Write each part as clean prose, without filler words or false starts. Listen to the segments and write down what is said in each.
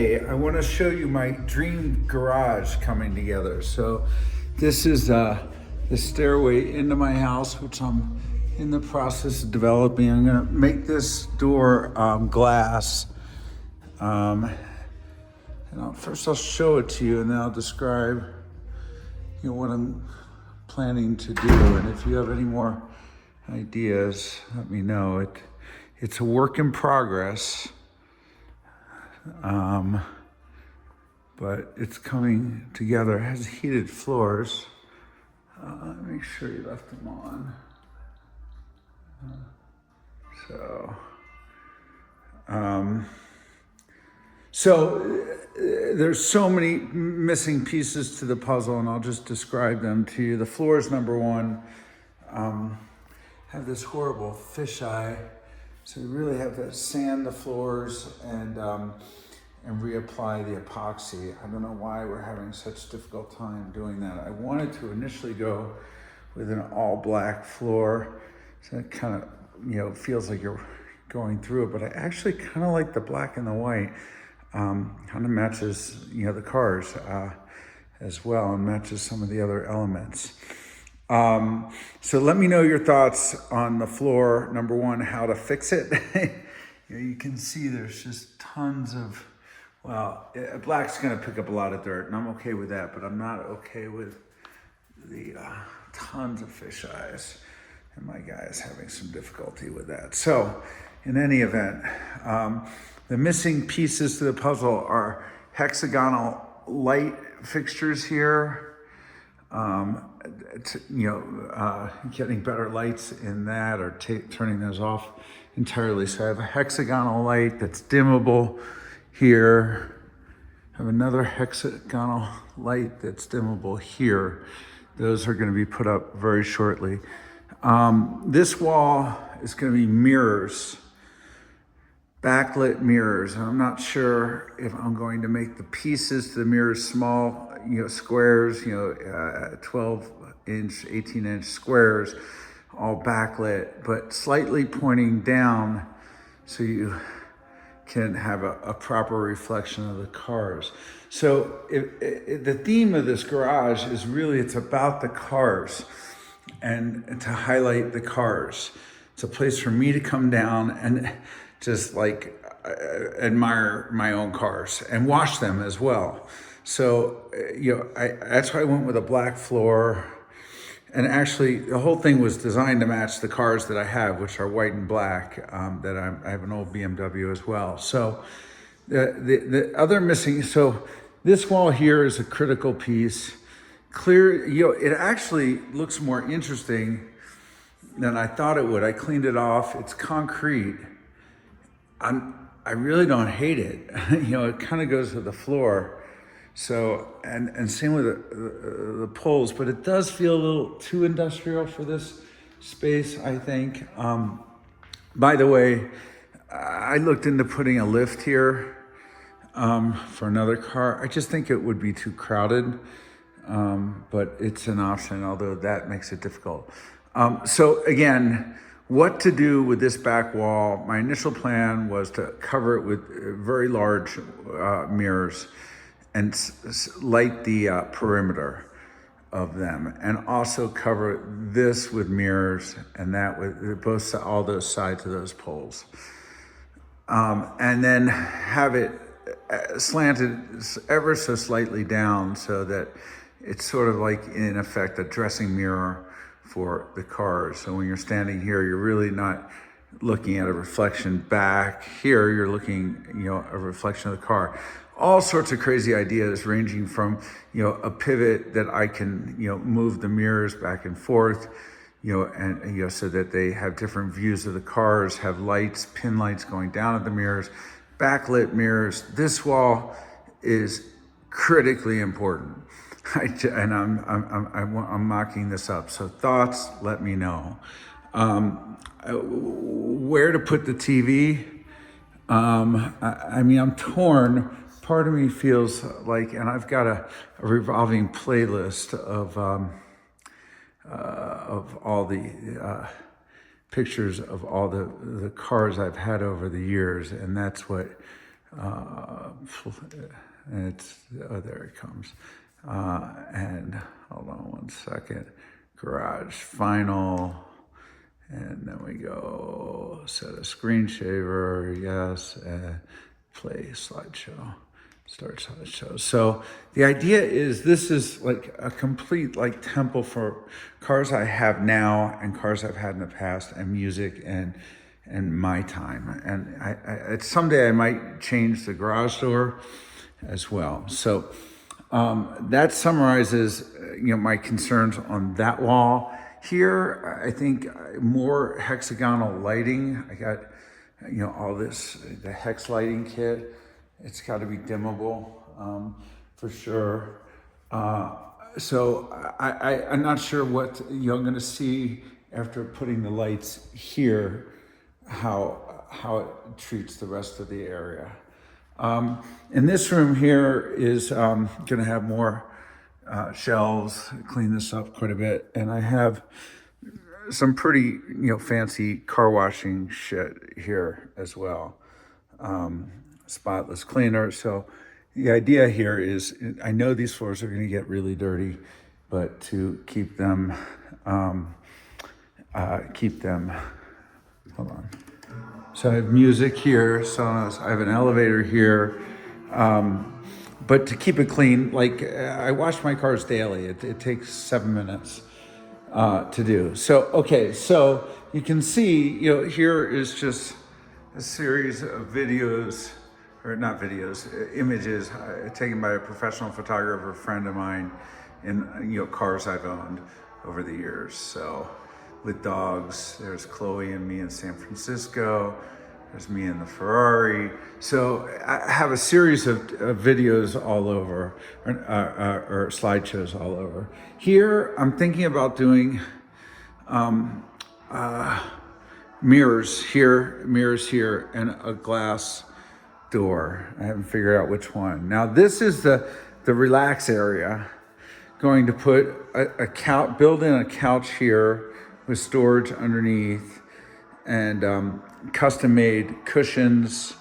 I want to show you my dream garage coming together. So this is the stairway into my house, which I'm in the process of developing. I'm going to make this door glass. First I'll show it to you and then I'll describe what I'm planning to do. And if you have any more ideas, let me know. It's a work in progress. But it's coming together. It has heated floors. Make sure you left them on. There's so many missing pieces to the puzzle, and I'll just describe them to you. The floors, number one, have this horrible fisheye. So you really have to sand the floors and reapply the epoxy. I don't know why we're having such a difficult time doing that. I wanted to initially go with an all black floor. So it kind of, feels like you're going through it, but I actually kind of like the black and the white. Kind of matches, the cars as well, and matches some of the other elements. So let me know your thoughts on the floor. Number one, how to fix it. You can see there's just tons of, black's gonna pick up a lot of dirt, and I'm okay with that, but I'm not okay with the tons of fish eyes, and my guy is having some difficulty with that. So in any event, the missing pieces to the puzzle are hexagonal light fixtures here, getting better lights in that, or turning those off entirely. So I have a hexagonal light that's dimmable here. I have another hexagonal light that's dimmable here. Those are going to be put up very shortly. This wall is going to be mirrors, backlit mirrors. And I'm not sure if I'm going to make the pieces to the mirrors small, squares, 12-inch, 18-inch squares, all backlit, but slightly pointing down so you can have a proper reflection of the cars. So the theme of this garage is really, it's about the cars and to highlight the cars. It's a place for me to come down and just admire my own cars and wash them as well. So, that's why I went with a black floor. And actually, the whole thing was designed to match the cars that I have, which are white and black. I have an old BMW as well. So, the other missing. So, this wall here is a critical piece. Clear. It actually looks more interesting than I thought it would. I cleaned it off. It's concrete. I really don't hate it. It kind of goes with the floor. So, and same with the poles, but it does feel a little too industrial for this space, I think. By the way, I looked into putting a lift here for another car. I just think it would be too crowded, but it's an option, although that makes it difficult. So again, what to do with this back wall? My initial plan was to cover it with very large mirrors and light the perimeter of them, and also cover this with mirrors and that with all those sides of those poles. And then have it slanted ever so slightly down so that it's sort of like, in effect, a dressing mirror for the cars. So when you're standing here, you're really not looking at a reflection back. Here, you're looking, a reflection of the car. All sorts of crazy ideas, ranging from, a pivot that I can, move the mirrors back and forth, and so that they have different views of the cars, have lights, pin lights going down at the mirrors, backlit mirrors. This wall is critically important. I'm mocking this up. So thoughts, let me know. Where to put the TV? I'm torn. Part of me feels like, and I've got a revolving playlist of all the pictures of all the cars I've had over the years, and that's what And oh, there it comes. And hold on one second. Garage final. And then we go set a screen shaver, yes, play slideshow, start slideshow. So the idea is this is like a complete like temple for cars I have now and cars I've had in the past and music and my time. And someday I might change the garage door as well. So that summarizes my concerns on that wall. Here, I think more hexagonal lighting. I got, all this, the hex lighting kit. It's got to be dimmable for sure. So I'm not sure what I'm going to see after putting the lights here, how it treats the rest of the area. In this room here is going to have more shelves, clean this up quite a bit. And I have some pretty, fancy car washing shit here as well. Spotless cleaner. So the idea here is, I know these floors are going to get really dirty, but to keep them, hold on. So I have music here, Sonos. I have an elevator here. But to keep it clean, like I wash my cars daily. It takes 7 minutes to do. So, okay, so you can see, here is just a series of videos, or not videos, images taken by a professional photographer friend of mine in, cars I've owned over the years. So with dogs, there's Chloe and me in San Francisco. There's me in the Ferrari. So I have a series of videos all over, or slideshows all over. Here, I'm thinking about doing mirrors here, and a glass door. I haven't figured out which one. Now, this is the relax area. Going to put a couch, build in a couch here with storage underneath, and custom-made cushions,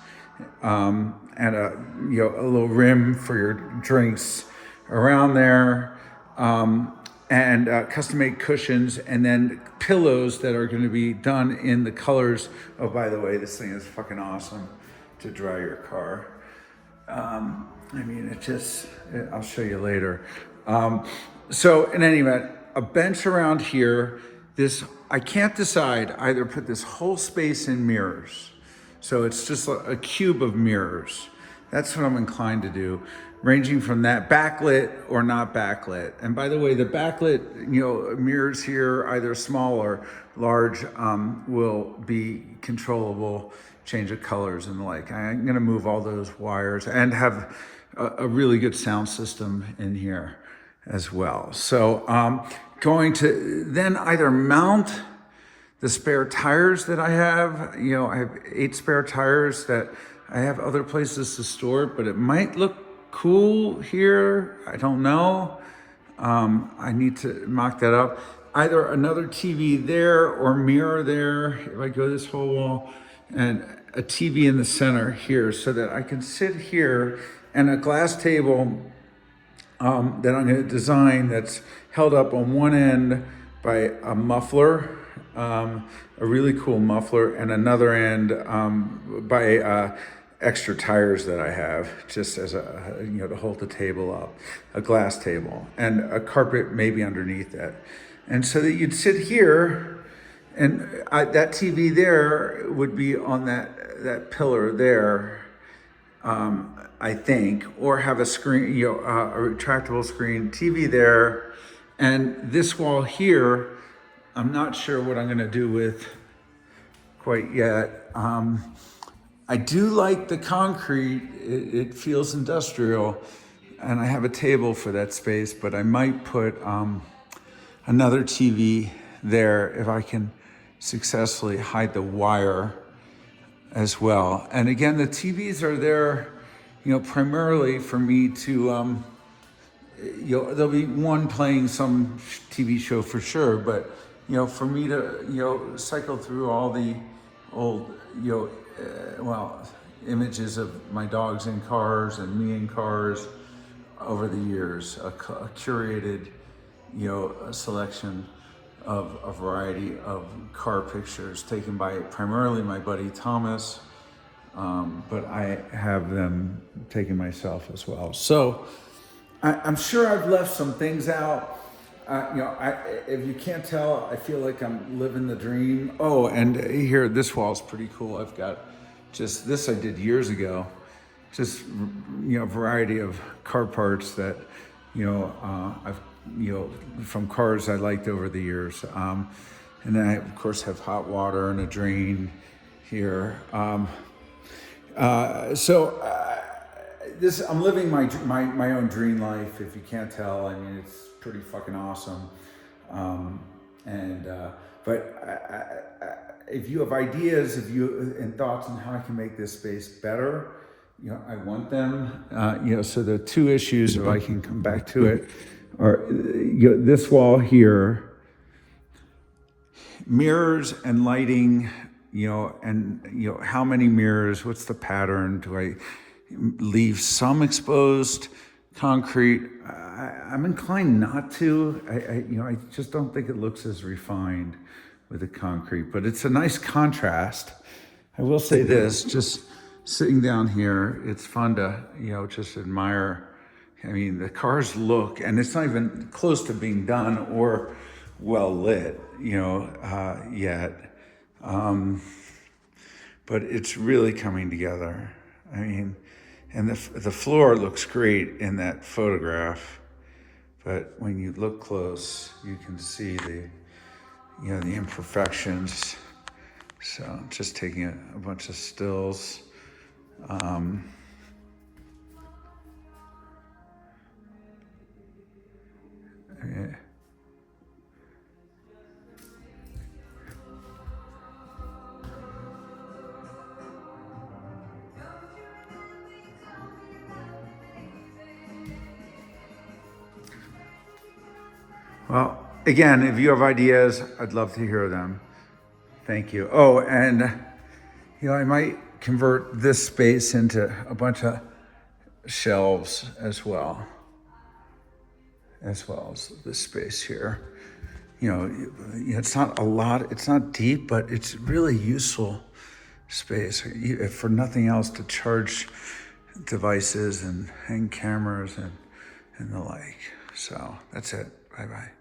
and a little rim for your drinks around there, and custom-made cushions, and then pillows that are going to be done in the colors. Oh, by the way, this thing is fucking awesome to dry your car. I'll show you later. So in any event, a bench around here. I can't decide, either put this whole space in mirrors. So it's just a cube of mirrors. That's what I'm inclined to do, ranging from that backlit or not backlit. And by the way, the backlit, mirrors here, either small or large, will be controllable, change of colors and the like. I'm gonna move all those wires and have a really good sound system in here as well. So going to then either mount the spare tires that I have. I have 8 spare tires that I have other places to store it, but it might look cool here. I don't know. I need to mock that up. Either another TV there or mirror there, if I go this whole wall, and a TV in the center here so that I can sit here, and a glass table that I'm going to design that's held up on one end by a muffler, a really cool muffler, and another end by extra tires that I have, just as to hold the table up, a glass table, and a carpet maybe underneath that. And so that you'd sit here, and that TV there would be on that pillar there, I think, or have a screen, a retractable screen TV there. And this wall here, I'm not sure what I'm going to do with quite yet. I do like the concrete. It feels industrial, and I have a table for that space, but I might put another TV there if I can successfully hide the wire as well. And again, the TVs are there, primarily for me to, there'll be one playing some TV show for sure, but, for me to, cycle through all the old, images of my dogs in cars and me in cars over the years, a curated, a selection of a variety of car pictures taken by primarily my buddy Thomas, but I have them taken myself as well. So I'm sure I've left some things out. If you can't tell, I feel like I'm living the dream. Oh, and here, this wall's pretty cool. I've got just this I did years ago. Just, a variety of car parts that, I've, from cars I liked over the years. And then I, of course, have hot water and a drain here. I'm living my own dream life, if you can't tell. I mean, it's pretty fucking awesome. But if you have ideas, and thoughts on how I can make this space better, I want them. So the two issues, if I can come back to it, are this wall here, mirrors and lighting. How many mirrors? What's the pattern? Do I leave some exposed concrete? I'm inclined not to. I just don't think it looks as refined with the concrete, but it's a nice contrast. I will say this, just sitting down here, it's fun to, just admire. I mean, the cars look, and it's not even close to being done or well lit, yet. But it's really coming together. I mean, and the floor looks great in that photograph, but when you look close, you can see the imperfections. So just taking a bunch of stills. Yeah. Well, again, if you have ideas, I'd love to hear them. Thank you. Oh, and I might convert this space into a bunch of shelves as well as this space here. It's not a lot, it's not deep, but it's really useful space, if for nothing else, to charge devices and hang cameras and the like. So that's it. Bye-bye.